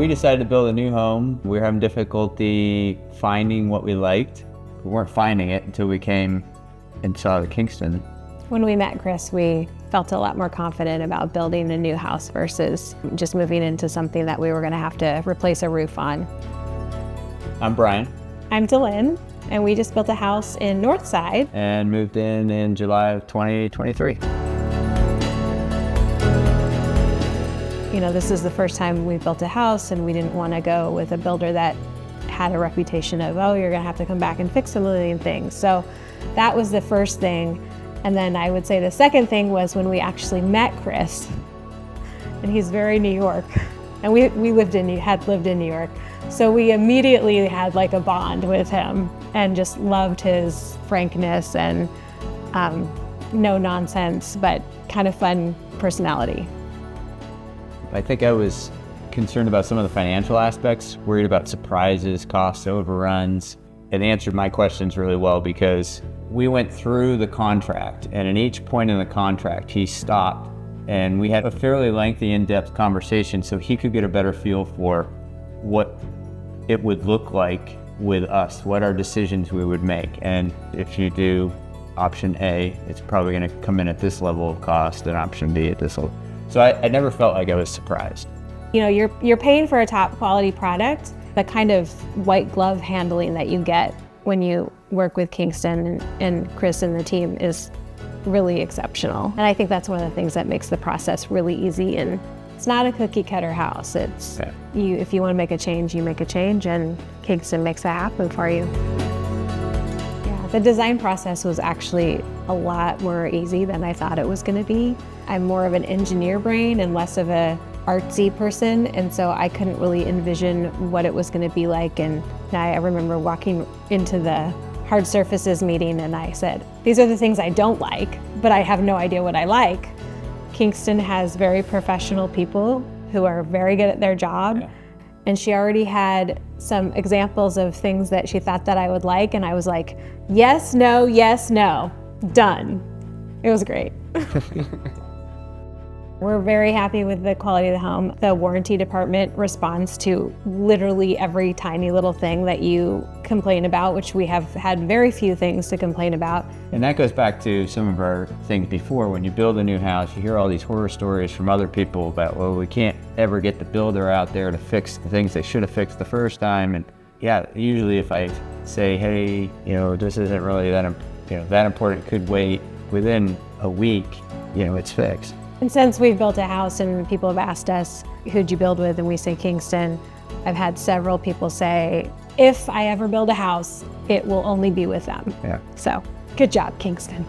We decided to build a new home. We were having difficulty finding what we liked. We weren't finding it until we came and saw the Kingston. When we met Chris, we felt a lot more confident about building a new house versus just moving into something that we were going to have to replace a roof on. I'm Brian. I'm Delyn, and we just built a house in NorthSide. And moved in July of 2023. You know, this is the first time we built a house, and we didn't want to go with a builder that had a reputation of, oh, you're going to have to come back and fix a million things. So that was the first thing. And then I would say the second thing was when we actually met Chris, and he's very New York, and we had lived in New York. So we immediately had like a bond with him and just loved his frankness and no nonsense, but kind of fun personality. I think I was concerned about some of the financial aspects, worried about surprises, cost overruns. It answered my questions really well because we went through the contract, and at each point in the contract, he stopped and we had a fairly lengthy, in-depth conversation so he could get a better feel for what it would look like with us, what our decisions we would make. And if you do option A, it's probably going to come in at this level of cost, and option B at this level. So I never felt like I was surprised. You know, you're paying for a top quality product. The kind of white glove handling that you get when you work with Kingston and Chris and the team is really exceptional. And I think that's one of the things that makes the process really easy. And it's not a cookie cutter house. It's if you want to make a change, you make a change, and Kingston makes that happen for you. Yeah, the design process was actually a lot more easy than I thought it was going to be. I'm more of an engineer brain and less of a artsy person, and so I couldn't really envision what it was going to be like. And I remember walking into the hard surfaces meeting and I said, these are the things I don't like, but I have no idea what I like. Kingston has very professional people who are very good at their job, and she already had some examples of things that she thought that I would like, and I was like, yes, no, done. It was great. We're very happy with the quality of the home. The warranty department responds to literally every tiny little thing that you complain about, which we have had very few things to complain about. And that goes back to some of our things before. When you build a new house, you hear all these horror stories from other people about, well, we can't ever get the builder out there to fix the things they should have fixed the first time. And yeah, usually if I say, hey, you know, this isn't really that important, could wait, within a week, you know, it's fixed. And since we've built a house and people have asked us, who'd you build with? And we say Kingston, I've had several people say, if I ever build a house, it will only be with them. Yeah. So good job, Kingston.